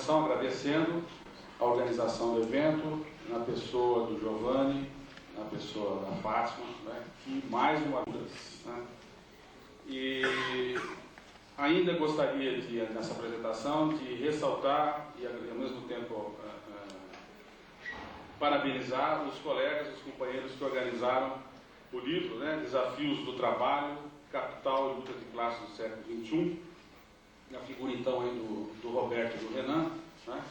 apresentação, agradecendo a organização do evento, na pessoa do Giovanni, na pessoa da Fátima, né, que mais uma vez, né, e ainda gostaria de, nessa apresentação, de ressaltar e ao mesmo tempo parabenizar os colegas, os companheiros que organizaram o livro, né, Desafios do Trabalho, Capital e Luta de Classes do Século XXI, na figura então aí do Roberto e do Renan, né,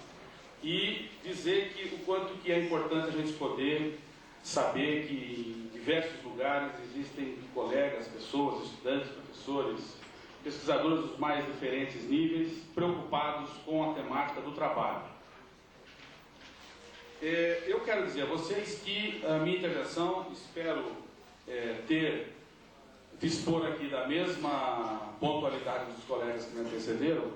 e dizer que o quanto que é importante a gente poder saber que em diversos lugares existem colegas, pessoas, estudantes, professores, pesquisadores dos mais diferentes níveis, preocupados com a temática do trabalho. Eu quero dizer a vocês que a minha intervenção, espero dispor aqui da mesma pontualidade dos colegas que me antecederam,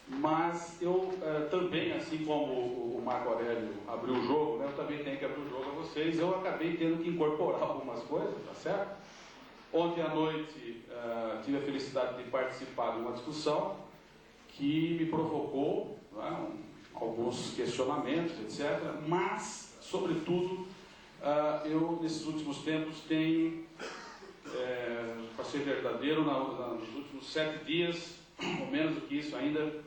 mas eu também, assim como o Marco Aurélio abriu o jogo, né, eu também tenho que abrir o jogo a vocês. Eu acabei tendo que incorporar algumas coisas, tá certo? Ontem à noite tive a felicidade de participar de uma discussão que me provocou, né, alguns questionamentos, etc. Mas, sobretudo, eu nesses últimos tempos tenho, para ser verdadeiro, nos últimos 7 dias, ou menos do que isso ainda,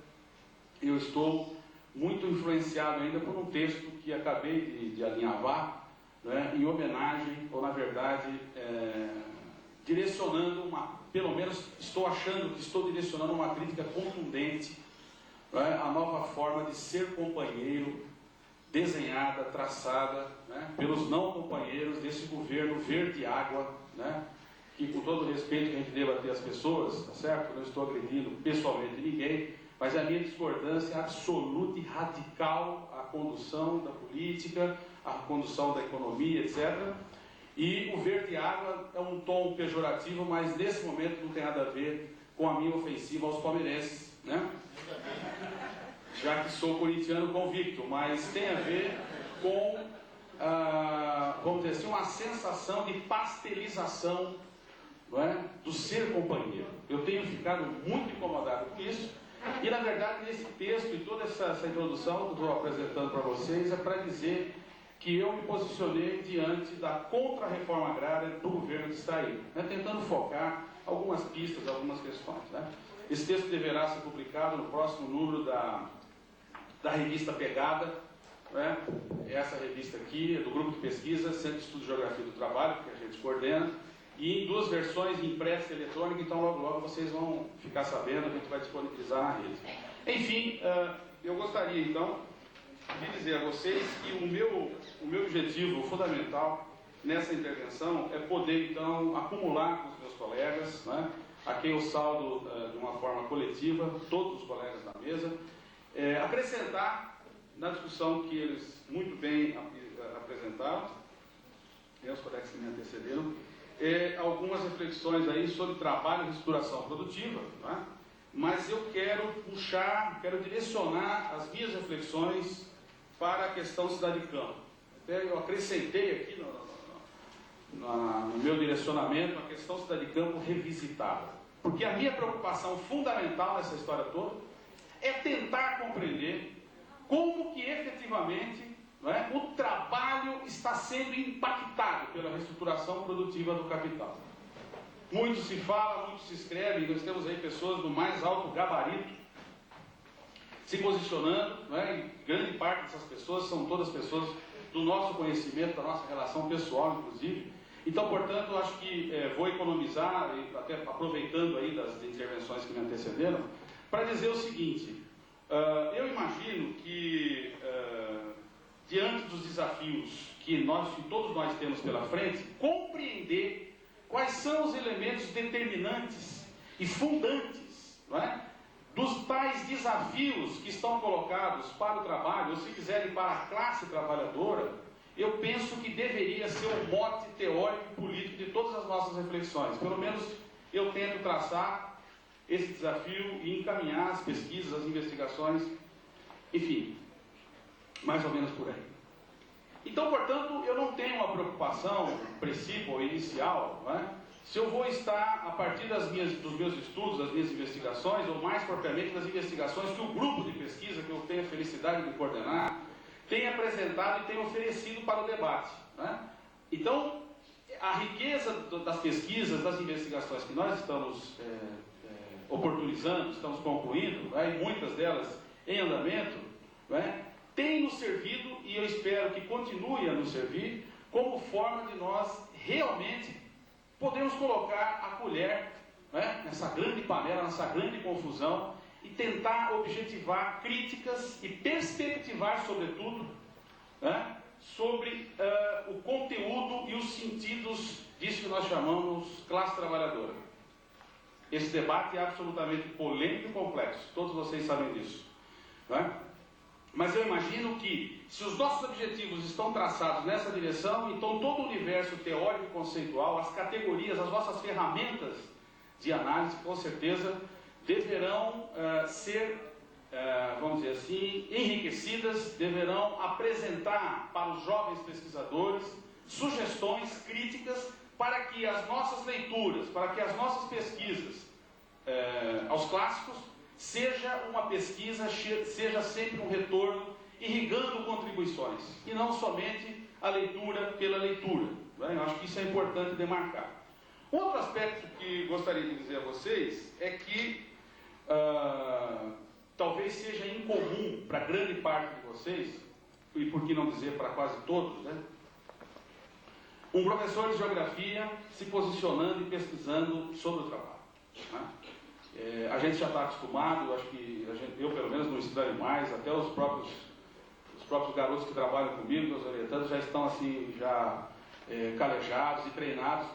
eu estou muito influenciado ainda por um texto que acabei de alinhavar, né, em homenagem, ou na verdade, direcionando pelo menos estou achando que estou direcionando uma crítica contundente, né, à nova forma de ser companheiro, desenhada, traçada, né, pelos não companheiros desse governo verde água, né, que com todo o respeito que a gente deva ter às pessoas, tá certo? Não estou agredindo pessoalmente ninguém, mas a minha discordância absoluta e radical à condução da política, à condução da economia, etc. E o verde água é um tom pejorativo, mas nesse momento não tem nada a ver com a minha ofensiva aos palmeirenses, né? Já que sou corintiano convicto, mas tem a ver com, vamos dizer assim, uma sensação de pastelização, não é, do ser companheiro. Eu tenho ficado muito incomodado com isso, e na verdade nesse texto e toda essa introdução que estou apresentando para vocês é para dizer que eu me posicionei diante da contra-reforma agrária do governo que está aí, né, tentando focar algumas pistas, algumas questões, né. Esse texto deverá ser publicado no próximo número da revista Pegada, né, essa revista aqui, do grupo de pesquisa, Centro de Estudo de Geografia do Trabalho, que a gente coordena, e em 2 versões, impressa e eletrônica, então logo vocês vão ficar sabendo, a gente vai disponibilizar na rede. Enfim, eu gostaria então de dizer a vocês que o meu objetivo fundamental nessa intervenção é poder então acumular com os meus colegas, né, a quem eu saldo de uma forma coletiva, todos os colegas da mesa, acrescentar na discussão que eles muito bem apresentaram, os colegas que me antecederam, algumas reflexões aí sobre trabalho e reestruturação produtiva, né? Mas eu quero direcionar as minhas reflexões para a questão cidade de campo. Até eu acrescentei aqui no meu direcionamento a questão cidade de campo revisitada, porque a minha preocupação fundamental nessa história toda é tentar compreender como que efetivamente, né, o trabalho está sendo impactado pela reestruturação produtiva do capital. Muito se fala, muito se escreve, nós temos aí pessoas do mais alto gabarito se posicionando, né, e grande parte dessas pessoas são todas pessoas do nosso conhecimento, da nossa relação pessoal, inclusive. Então, portanto, eu acho que vou economizar, até aproveitando aí das intervenções que me antecederam, para dizer o seguinte: eu imagino que diante dos desafios que todos nós temos pela frente, compreender quais são os elementos determinantes e fundantes, não é, dos tais desafios que estão colocados para o trabalho, ou se quiserem para a classe trabalhadora, eu penso que deveria ser o mote teórico e político de todas as nossas reflexões. Pelo menos eu tento traçar esse desafio e encaminhar as pesquisas, as investigações, enfim, mais ou menos por aí. Então, portanto, eu não tenho uma preocupação principal, inicial, não é, se eu vou estar, a partir dos meus estudos, das minhas investigações, ou mais propriamente das investigações que o grupo de pesquisa, que eu tenho a felicidade de coordenar, tem apresentado e tem oferecido para o debate, né? Então, a riqueza das pesquisas, das investigações que nós estamos oportunizando, estamos concluindo, né, e muitas delas em andamento, né, tem nos servido, e eu espero que continue a nos servir, como forma de nós realmente podermos colocar a colher, né, nessa grande panela, nessa grande confusão, e tentar objetivar críticas e perspectivar, sobretudo, né, sobre o conteúdo e os sentidos disso que nós chamamos classe trabalhadora. Esse debate é absolutamente polêmico e complexo, todos vocês sabem disso, né? Mas eu imagino que, se os nossos objetivos estão traçados nessa direção, então todo o universo teórico e conceitual, as categorias, as nossas ferramentas de análise, com certeza, deverão ser, vamos dizer assim, enriquecidas, deverão apresentar para os jovens pesquisadores sugestões críticas para que as nossas leituras, para que as nossas pesquisas aos clássicos seja uma pesquisa, seja sempre um retorno irrigando contribuições, e não somente a leitura pela leitura, né? Eu acho que isso é importante demarcar. Outro aspecto que gostaria de dizer a vocês é que talvez seja incomum para grande parte de vocês, e por que não dizer para quase todos, né? Um professor de geografia se posicionando e pesquisando sobre o trabalho, né? A gente já está acostumado, acho que eu pelo menos não estranho mais, até os próprios garotos que trabalham comigo, meus orientandos, já estão assim, calejados e treinados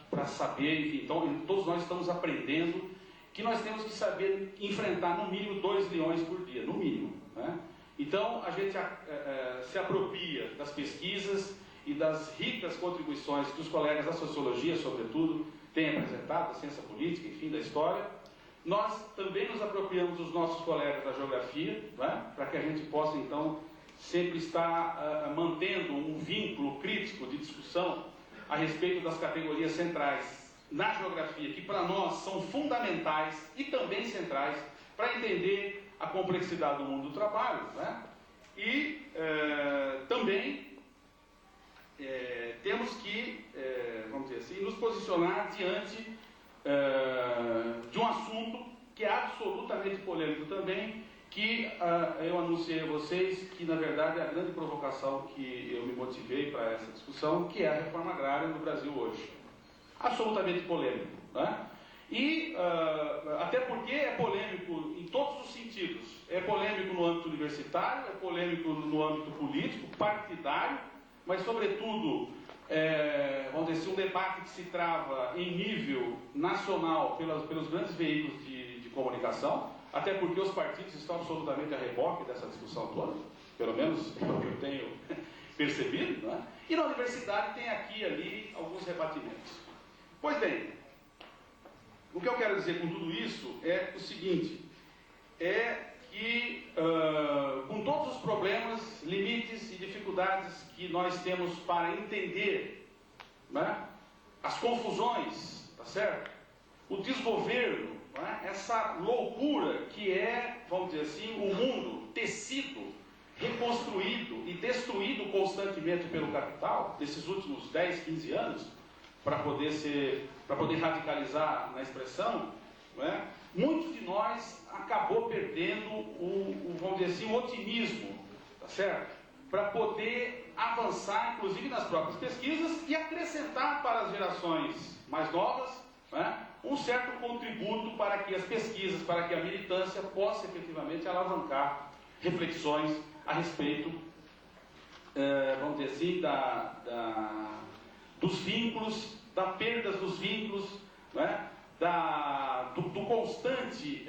para saber, enfim, então todos nós estamos aprendendo que nós temos que saber enfrentar no mínimo 2 leões por dia, no mínimo, né? Então a gente se apropria das pesquisas e das ricas contribuições que os colegas da sociologia, sobretudo, têm apresentado, da ciência política, enfim, da história. Nós também nos apropriamos dos nossos colegas da geografia, né, para que a gente possa, então, sempre estar mantendo um vínculo crítico de discussão a respeito das categorias centrais na geografia, que para nós são fundamentais e também centrais para entender a complexidade do mundo do trabalho, né? E também temos que, vamos dizer assim, nos posicionar diante de um assunto que é absolutamente polêmico também, que eu anunciei a vocês que, na verdade, é a grande provocação que eu me motivei para essa discussão, que é a reforma agrária no Brasil hoje. Absolutamente polêmico, né? E até porque é polêmico em todos os sentidos. É polêmico no âmbito universitário, é polêmico no âmbito político, partidário, mas, sobretudo, vamos dizer assim, um debate que se trava em nível nacional pelos grandes veículos de comunicação, até porque os partidos estão absolutamente a reboque dessa discussão toda, pelo menos é o que eu tenho percebido, né? E na universidade tem aqui e ali alguns rebatimentos. Pois bem, o que eu quero dizer com tudo isso é o seguinte, é que com todos os problemas, limites e dificuldades que nós temos para entender, né, as confusões, tá certo? O desgoverno, né, essa loucura que é, vamos dizer assim, o mundo tecido, reconstruído e destruído constantemente pelo capital, desses últimos 10, 15 anos, para poder radicalizar na expressão, né? Muitos de nós acabou perdendo vamos dizer assim, o otimismo, tá certo? Para poder avançar, inclusive nas próprias pesquisas, e acrescentar para as gerações mais novas, né, um certo contributo para que as pesquisas, para que a militância possa efetivamente alavancar reflexões a respeito, vamos dizer assim, dos vínculos, da perda dos vínculos, né, do constante,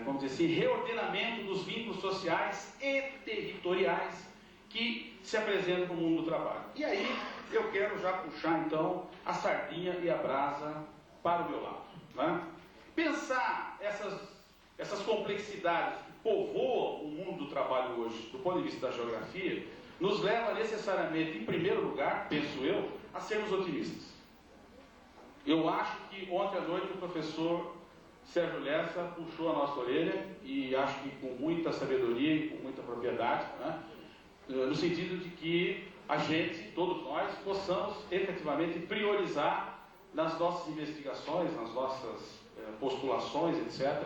vamos dizer assim, reordenamento dos vínculos sociais e territoriais que se apresentam no mundo do trabalho. E aí eu quero já puxar então a sardinha e a brasa para o meu lado, né? Pensar essas complexidades que povoam o mundo do trabalho hoje, do ponto de vista da geografia, nos leva necessariamente, em primeiro lugar, penso eu, a sermos otimistas. Eu acho que ontem à noite o professor Sérgio Lessa puxou a nossa orelha, e acho que com muita sabedoria e com muita propriedade, né? No sentido de que a gente, todos nós, possamos efetivamente priorizar nas nossas investigações, nas nossas postulações, etc.,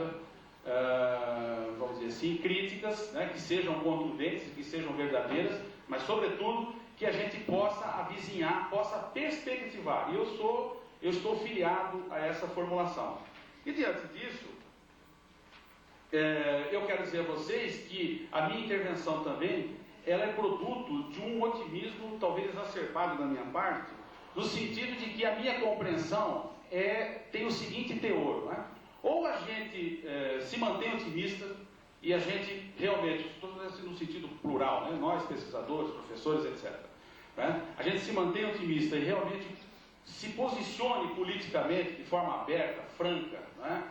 vamos dizer assim, críticas, né, que sejam contundentes, que sejam verdadeiras, mas, sobretudo, que a gente possa avizinhar, possa perspectivar. E eu estou filiado a essa formulação. E, diante disso, eu quero dizer a vocês que a minha intervenção também, ela é produto de um otimismo talvez exacerbado da minha parte, no sentido de que a minha compreensão tem o seguinte teor, né? Ou a gente se mantém otimista, e a gente realmente, estou falando assim no sentido plural, né? Nós, pesquisadores, professores, etc., né? A gente se mantém otimista e realmente se posicione politicamente de forma aberta, franca, né?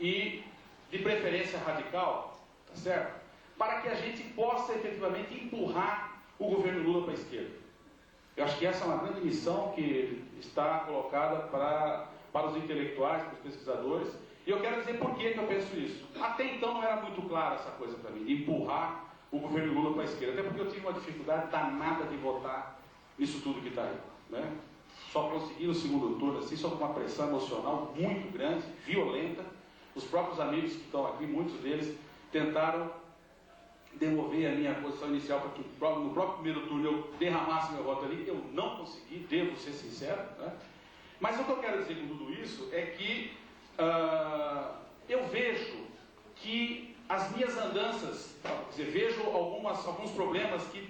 E de preferência radical, tá certo? Para que a gente possa efetivamente empurrar o governo Lula para a esquerda. Eu acho que essa é uma grande missão que está colocada para os intelectuais, para os pesquisadores. E eu quero dizer por que eu penso isso. Até então não era muito clara essa coisa para mim, de empurrar o governo Lula para a esquerda. Até porque eu tive uma dificuldade danada de votar nisso tudo que está aí, né? Só consegui no segundo turno, assim, sob uma pressão emocional muito grande, violenta. Os próprios amigos que estão aqui, muitos deles, tentaram demover a minha posição inicial para que no próprio primeiro turno eu derramasse meu voto ali. Eu não consegui, devo ser sincero, né? Mas o que eu quero dizer com tudo isso é que eu vejo que as minhas andanças, quer dizer, vejo alguns problemas que,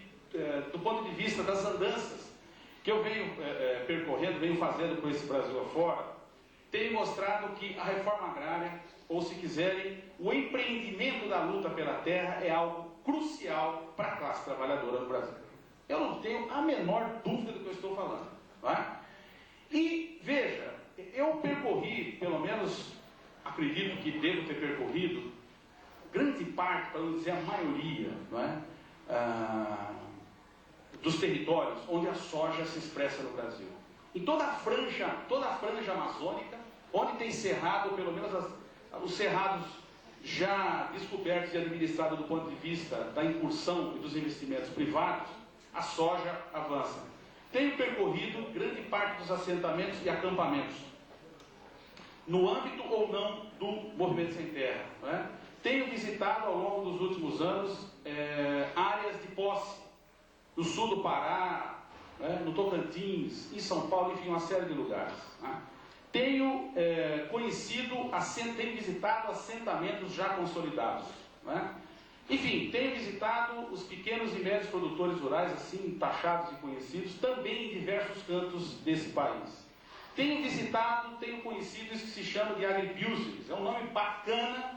do ponto de vista das andanças que eu venho percorrendo, venho fazendo com esse Brasil afora, tem mostrado que a reforma agrária, ou se quiserem, o empreendimento da luta pela terra é algo crucial para a classe trabalhadora no Brasil. Eu não tenho a menor dúvida do que eu estou falando, não é? E, veja, eu percorri, pelo menos, acredito que devo ter percorrido, grande parte, para não dizer a maioria, não é? Dos territórios onde a soja se expressa no Brasil. Em toda a franja amazônica, onde tem cerrado, pelo menos os cerrados já descobertos e administrados do ponto de vista da incursão e dos investimentos privados, a soja avança. Tenho percorrido grande parte dos assentamentos e acampamentos, no âmbito ou não do Movimento Sem Terra, não é? Tenho visitado ao longo dos últimos anos áreas de posse, no sul do Pará, no Tocantins, em São Paulo, enfim, uma série de lugares, né? Tenho tenho visitado assentamentos já consolidados, né? Enfim, tenho visitado os pequenos e médios produtores rurais, assim, taxados e conhecidos, também em diversos cantos desse país. Tenho conhecido isso que se chama de agribusiness. É um nome bacana,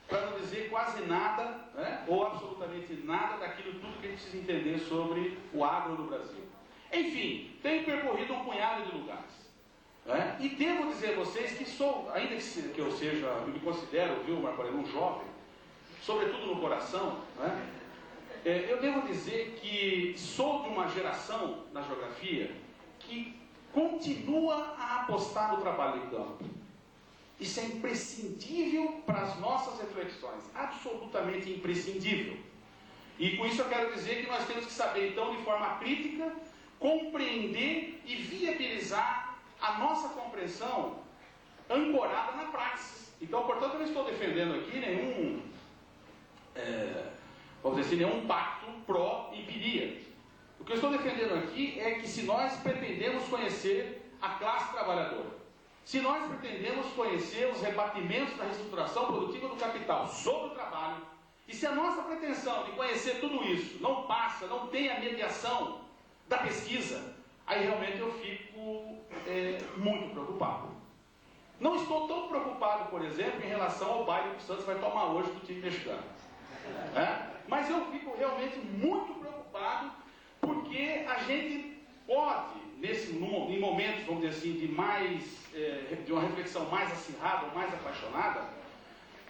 para não dizer quase nada, né, ou absolutamente nada daquilo tudo que a gente precisa entender sobre o agro no Brasil. Enfim, tenho percorrido um punhado de lugares. Né, e devo dizer a vocês que ainda que eu me considero, viu, Marco Aurélio, um jovem, sobretudo no coração, né, eu devo dizer que sou de uma geração na geografia que continua a apostar no trabalho de campo. Isso é imprescindível para as nossas reflexões, absolutamente imprescindível. E com isso eu quero dizer que nós temos que saber, então, de forma crítica, compreender e viabilizar a nossa compreensão ancorada na praxis. Então, portanto, eu não estou defendendo aqui nenhum pacto pró-empiria. O que eu estou defendendo aqui é que se nós pretendemos conhecer a classe trabalhadora, se nós pretendemos conhecer os rebatimentos da reestruturação produtiva do capital sobre o trabalho, e se a nossa pretensão de conhecer tudo isso não tem a mediação da pesquisa, aí realmente eu fico muito preocupado. Não estou tão preocupado, por exemplo, em relação ao baile que o Santos vai tomar hoje do time mexicano. Mas eu fico realmente muito preocupado, porque a gente pode, em momentos, vamos dizer assim, de uma reflexão mais acirrada, mais apaixonada,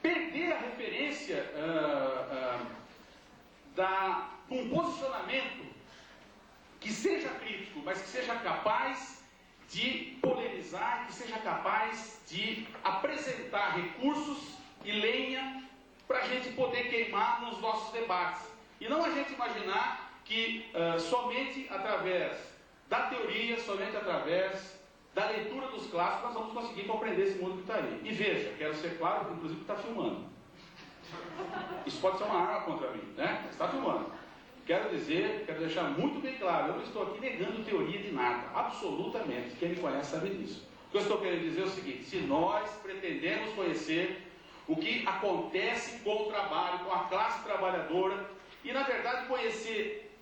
perder a referência de um posicionamento que seja crítico, mas que seja capaz de polemizar, que seja capaz de apresentar recursos e lenha para a gente poder queimar nos nossos debates. E não a gente imaginar que somente através da teoria, somente através da leitura dos clássicos, nós vamos conseguir compreender esse mundo que está aí. E veja, quero ser claro, inclusive que está filmando. Isso pode ser uma arma contra mim, né? Está filmando. Quero deixar muito bem claro, eu não estou aqui negando teoria de nada, absolutamente. Quem me conhece sabe disso. O que eu estou querendo dizer é o seguinte: se nós pretendemos conhecer o que acontece com o trabalho, com a classe trabalhadora, e na verdade conhecer,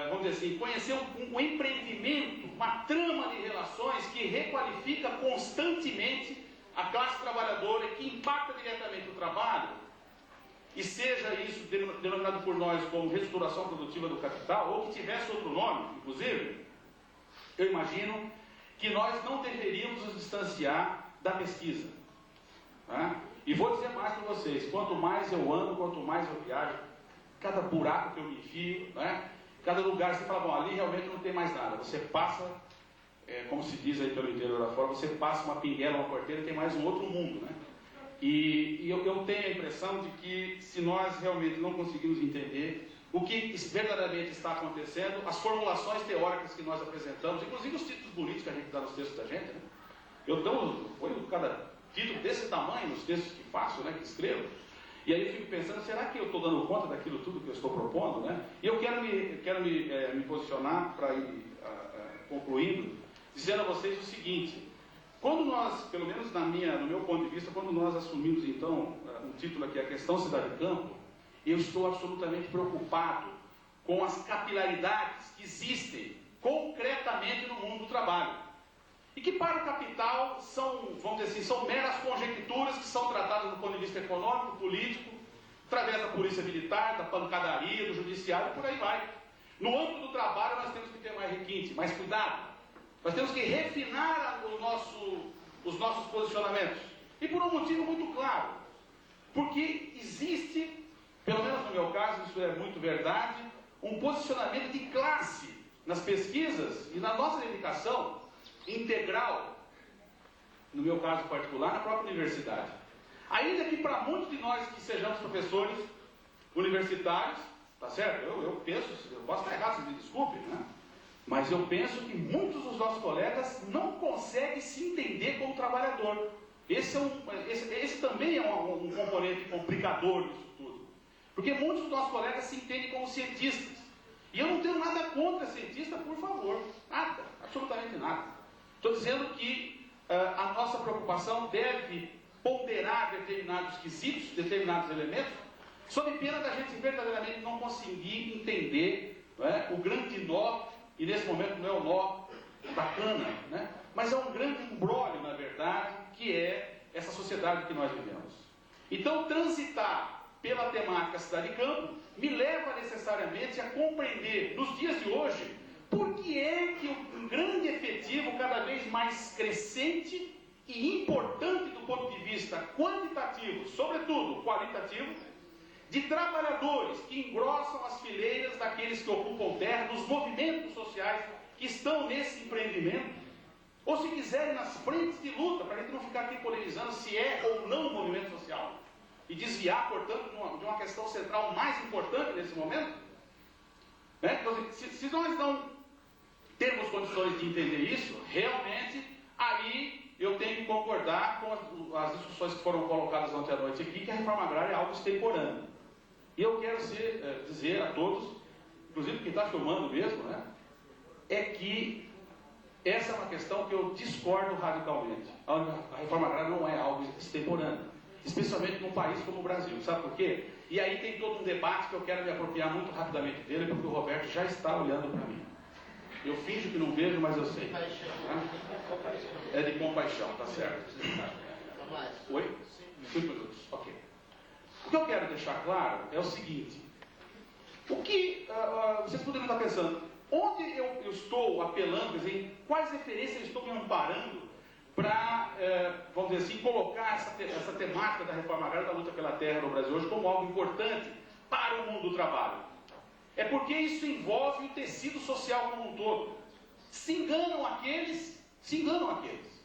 vamos dizer assim, conhecer um empreendimento, uma trama de relações que requalifica constantemente a classe trabalhadora e que impacta diretamente o trabalho, e seja isso denominado por nós como reestruturação produtiva do capital, ou que tivesse outro nome, inclusive, eu imagino que nós não deveríamos nos distanciar da pesquisa. Tá? E vou dizer mais para vocês: quanto mais eu ando, quanto mais eu viajo, cada buraco que eu me enfio, né? Cada lugar você fala, bom, ali realmente não tem mais nada. Você passa, como se diz aí pelo interior da fora, você passa uma pinguela, uma porteira e tem mais um outro mundo, né? E eu tenho a impressão de que se nós realmente não conseguimos entender o que verdadeiramente está acontecendo, as formulações teóricas que nós apresentamos, inclusive os títulos bonitos que a gente dá nos textos da gente, né? Eu ponho cada título desse tamanho nos textos que faço, né, que escrevo, e aí eu fico pensando, será que eu estou dando conta daquilo tudo que eu estou propondo, né? E eu quero me posicionar para ir concluindo, dizendo a vocês o seguinte: quando nós, pelo menos no meu ponto de vista, quando nós assumimos então um título aqui, a questão cidade-campo, eu estou absolutamente preocupado com as capilaridades que existem concretamente no mundo do trabalho. E que para o capital são, vamos dizer assim, são meras conjecturas que são tratadas do ponto de vista econômico, político, através da polícia militar, da pancadaria, do judiciário, e por aí vai. No âmbito do trabalho nós temos que ter mais requinte, mais cuidado. Nós temos que refinar os nossos posicionamentos. E por um motivo muito claro. Porque existe, pelo menos no meu caso, isso é muito verdade, um posicionamento de classe nas pesquisas e na nossa dedicação integral, no meu caso particular, na própria universidade. Ainda que para muitos de nós que sejamos professores universitários, tá certo? Eu penso, eu posso estar errado, vocês me desculpem, né? Mas eu penso que muitos dos nossos colegas não conseguem se entender como trabalhador. Esse também é um componente complicador disso tudo. Porque muitos dos nossos colegas se entendem como cientistas. E eu não tenho nada contra cientista, por favor. Nada, absolutamente nada. Estou dizendo que a nossa preocupação deve ponderar determinados quesitos, determinados elementos, sob pena da gente verdadeiramente não conseguir entender, não é, o grande nó. E nesse momento não é o nó da cana, né? Mas é um grande imbróglio, na verdade, que é essa sociedade que nós vivemos. Então, transitar pela temática cidade-campo me leva necessariamente a compreender, nos dias de hoje, por que é que um grande efetivo, cada vez mais crescente e importante do ponto de vista quantitativo, sobretudo qualitativo, de trabalhadores que engrossam as fileiras daqueles que ocupam terra, dos movimentos sociais que estão nesse empreendimento, ou se quiserem nas frentes de luta, para a gente não ficar aqui polemizando se é ou não um movimento social, e desviar, portanto, de uma questão central mais importante nesse momento, né? Então, se nós não temos condições de entender isso, realmente, aí eu tenho que concordar com as discussões que foram colocadas ontem à noite aqui, que a reforma agrária é algo extemporâneo. E eu quero dizer a todos, inclusive quem está filmando mesmo, né, é que essa é uma questão que eu discordo radicalmente. A reforma agrária não é algo extemporâneo, especialmente num país como o Brasil. Sabe por quê? E aí tem todo um debate que eu quero me apropriar muito rapidamente dele, porque o Roberto já está olhando para mim. Eu finjo que não vejo, mas eu sei. Tá? É de compaixão, tá certo. Oi? 5 minutos, ok. O que eu quero deixar claro é o seguinte: o que vocês poderiam estar pensando, onde eu estou apelando, quer dizer, em quais referências eu estou me amparando para, vamos dizer assim, colocar essa temática da reforma agrária, da luta pela terra no Brasil hoje como algo importante para o mundo do trabalho? É porque isso envolve o tecido social como um todo. Se enganam aqueles Se enganam aqueles.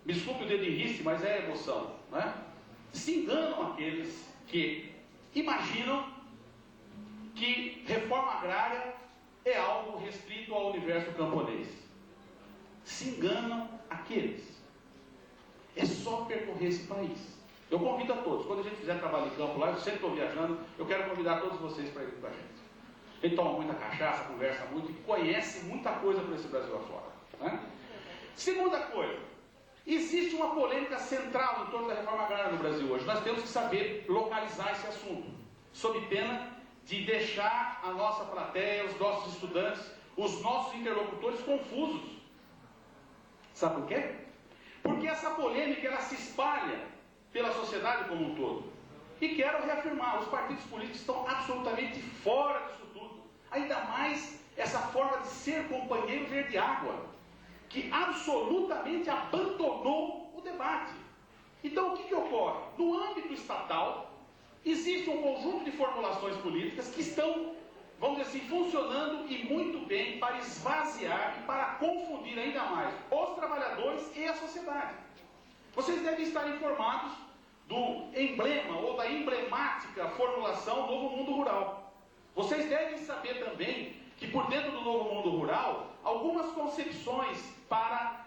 Me desculpe o dedo em riste, mas é emoção, né? Se enganam aqueles que imaginam que reforma agrária é algo restrito ao universo camponês. Se enganam aqueles. É só percorrer esse país. Eu convido a todos, quando a gente fizer trabalho em campo lá, eu sempre estou viajando, eu quero convidar todos vocês para ir com a gente. A gente toma muita cachaça, conversa muito e conhece muita coisa por esse Brasil afora, né? Segunda coisa, existe uma polêmica central em torno da reforma agrária no Brasil hoje. Nós temos que saber localizar esse assunto, sob pena de deixar a nossa plateia, os nossos estudantes, os nossos interlocutores confusos. Sabe por quê? Porque essa polêmica ela se espalha pela sociedade como um todo. E quero reafirmar, os partidos políticos estão absolutamente fora disso tudo. Ainda mais essa forma de ser companheiro verde água, que absolutamente abandonou o debate. Então o que ocorre? No âmbito estatal, existe um conjunto de formulações políticas que estão, vamos dizer assim, funcionando e muito bem para esvaziar e para confundir ainda mais os trabalhadores e a sociedade. Vocês devem estar informados do emblema ou da emblemática formulação Novo Mundo Rural. Vocês devem saber também que por dentro do Novo Mundo Rural, algumas concepções para,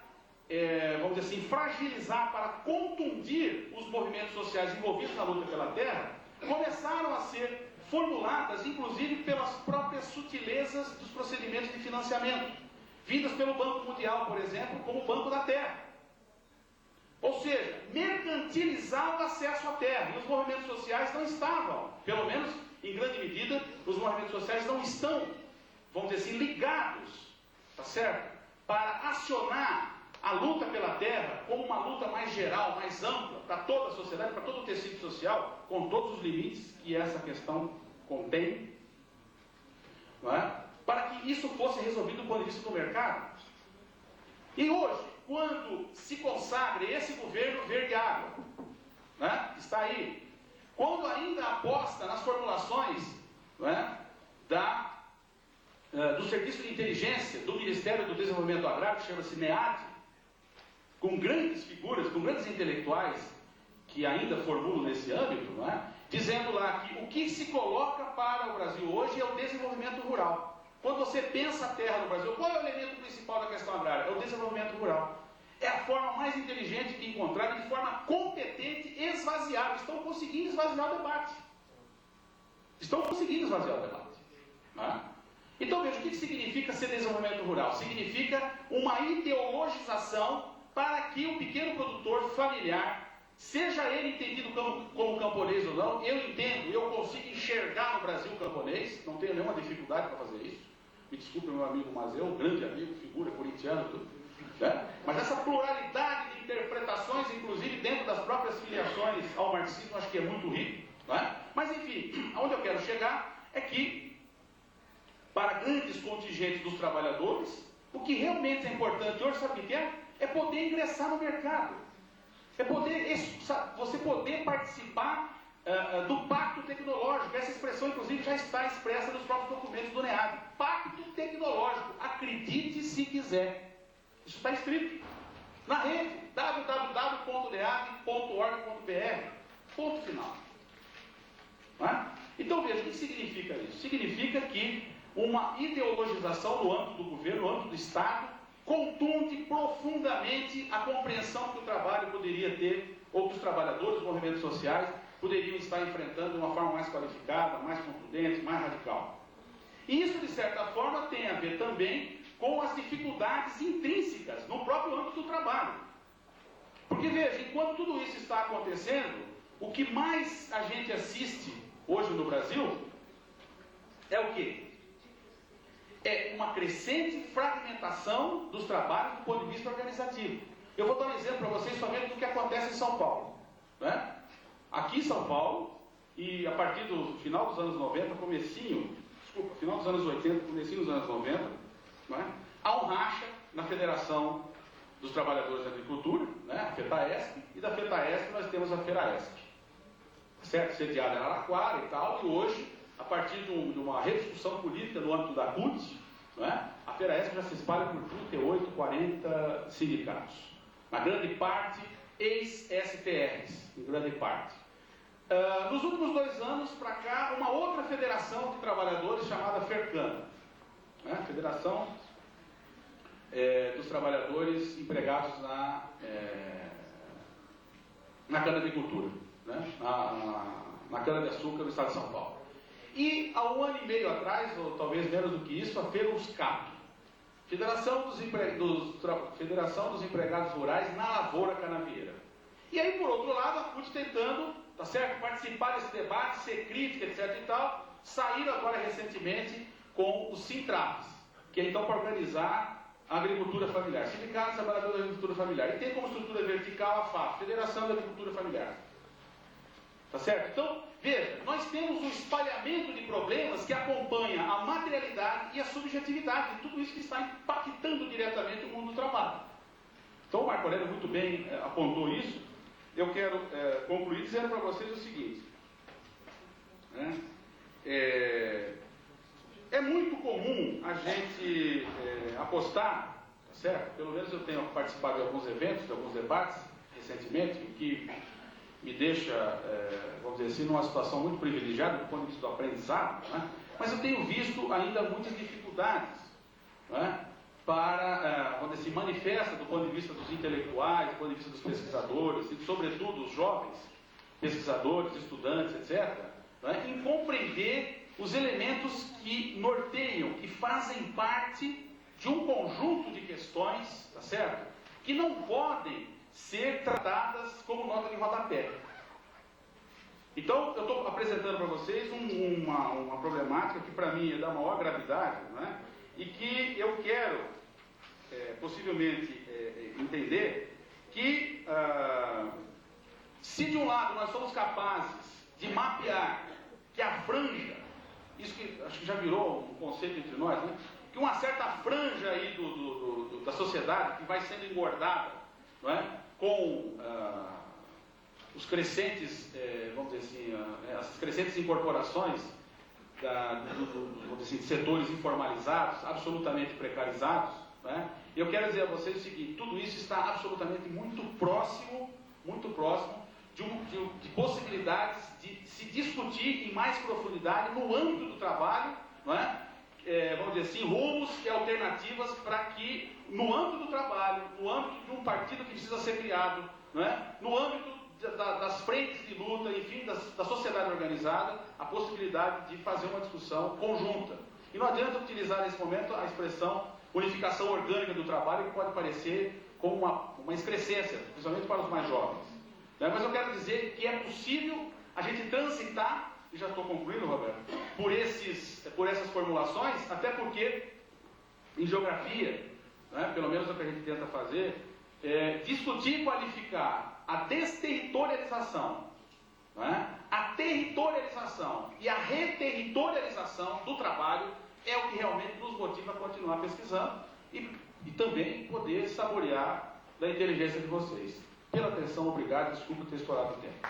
vamos dizer assim, fragilizar, para contundir os movimentos sociais envolvidos na luta pela terra, começaram a ser formuladas, inclusive pelas próprias sutilezas dos procedimentos de financiamento, vindas pelo Banco Mundial, por exemplo, como o Banco da Terra. Ou seja, mercantilizar o acesso à terra. E os movimentos sociais não estavam, pelo menos em grande medida, os movimentos sociais não estão, vamos dizer assim, ligados, tá certo? Para acionar a luta pela terra como uma luta mais geral, mais ampla, para toda a sociedade, para todo o tecido social, com todos os limites que essa questão contém, não é? Para que isso fosse resolvido do ponto de vista do mercado. E hoje, quando se consagre esse governo verde água, né, que está aí, quando ainda aposta nas formulações, né, do Serviço de Inteligência do Ministério do Desenvolvimento Agrário, que chama-se NEAD, com grandes figuras, com grandes intelectuais que ainda formulam nesse âmbito, né, dizendo lá que o que se coloca para o Brasil hoje é o desenvolvimento rural. Quando você pensa a terra no Brasil, qual é o elemento principal da questão agrária? É o desenvolvimento rural. É a forma mais inteligente de encontrar, de forma competente, esvaziar. Estão conseguindo esvaziar o debate. Estão conseguindo esvaziar o debate. Né? Então veja, o que significa ser desenvolvimento rural? Significa uma ideologização para que o pequeno produtor familiar, seja ele entendido como camponês ou não, eu entendo, eu consigo enxergar no Brasil o camponês, não tenho nenhuma dificuldade para fazer isso. Me desculpe, meu amigo Mazeu, um grande amigo, figura corintiana, tudo. Né? Mas essa pluralidade de interpretações, inclusive dentro das próprias filiações ao marxismo, acho que é muito rico. Né? Mas enfim, aonde eu quero chegar é que, para grandes contingentes dos trabalhadores, o que realmente é importante hoje, sabe o que é? É poder ingressar no mercado. É poder, você poder participar do pacto tecnológico. Essa expressão, inclusive, já está expressa nos próprios documentos do NEAD. Pacto tecnológico. Acredite se quiser. Isso está escrito na rede www.nead.org.br. Ponto final. Tá? Então veja, o que significa isso? Significa que uma ideologização no âmbito do governo, no âmbito do Estado, contunde profundamente a compreensão que o trabalho poderia ter, ou que os trabalhadores, os movimentos sociais, poderiam estar enfrentando de uma forma mais qualificada, mais contundente, mais radical. E isso, de certa forma, tem a ver também com as dificuldades intrínsecas no próprio âmbito do trabalho. Porque, veja, enquanto tudo isso está acontecendo, o que mais a gente assiste hoje no Brasil é o quê? É uma crescente fragmentação dos trabalhos do ponto de vista organizativo. Eu vou dar um exemplo para vocês somente do que acontece em São Paulo. Né? Aqui em São Paulo, e a partir do final dos anos 90, final dos anos 80, comecinho dos anos 90, né? Há um racha na Federação dos Trabalhadores da Agricultura, né? A FETAESP, e da FETAESP nós temos a FERAESP, certo? Sediada em Araraquara e tal, e hoje, a partir de uma rediscussão política no âmbito da CUT, não é? A FERAESP já se espalha por 38, 40 sindicatos. Na grande parte, ex-STRs, em grande parte. Nos últimos 2 anos para cá, uma outra federação de trabalhadores chamada FERCANA, né? Federação dos Trabalhadores Empregados na cana-agricultura, né? na cana-de-açúcar do estado de São Paulo. E há 1 ano e meio atrás, ou talvez menos do que isso, a FERUSCAP, Federação dos Empregados Rurais na Lavoura Canavieira. E aí, por outro lado, a FUT tentando, tá certo, participar desse debate, ser crítica, etc. e tal, saíram agora recentemente com os SINTRAPs, que é então para organizar a agricultura familiar, Sindicato Trabalhador da Agricultura Familiar. E tem como estrutura vertical a FAF, Federação da Agricultura Familiar. Tá certo? Então, veja, nós temos um espalhamento de problemas que acompanha a materialidade e a subjetividade de tudo isso que está impactando diretamente o mundo do trabalho. Então, o Marco Aurélio muito bem apontou isso. Eu quero concluir dizendo para vocês o seguinte. Né? É muito comum a gente apostar, tá certo? Pelo menos eu tenho participado de alguns eventos, de alguns debates recentemente, o que me deixa, vamos dizer assim, numa situação muito privilegiada do ponto de vista do aprendizado, né? Mas eu tenho visto ainda muitas dificuldades, né? Vamos dizer assim, manifesta do ponto de vista dos intelectuais, do ponto de vista dos pesquisadores, e sobretudo os jovens pesquisadores, estudantes, etc., né? Em compreender os elementos que norteiam, que fazem parte de um conjunto de questões, tá certo? Que não podem ser tratadas como nota de rodapé. Então, eu estou apresentando para vocês uma problemática que para mim é da maior gravidade, né? E que eu quero, possivelmente, entender que, se de um lado nós somos capazes de mapear que a franja, isso que acho que já virou um conceito entre nós, né? Que uma certa franja aí da sociedade que vai sendo engordada, não é? Com os crescentes, vamos dizer assim, essas crescentes incorporações vamos dizer assim, de setores informalizados, absolutamente precarizados, né? Eu quero dizer a vocês o seguinte: tudo isso está absolutamente muito próximo de possibilidades de se discutir em mais profundidade no âmbito do trabalho, não é? Vamos dizer assim, rumos e alternativas para que, no âmbito do trabalho, no âmbito de um partido que precisa ser criado, não é? No âmbito das frentes de luta, enfim, da sociedade organizada, a possibilidade de fazer uma discussão conjunta. E não adianta utilizar nesse momento a expressão unificação orgânica do trabalho, que pode parecer como uma excrescência, principalmente para os mais jovens. Né? Mas eu quero dizer que é possível a gente transitar, e já estou concluindo, Roberto, por essas formulações, até porque em geografia, né, pelo menos é o que a gente tenta fazer, discutir e qualificar a desterritorialização, né, a territorialização e a reterritorialização do trabalho é o que realmente nos motiva a continuar pesquisando e também poder saborear da inteligência de vocês. Pela atenção, obrigado, desculpa ter estourado o tempo.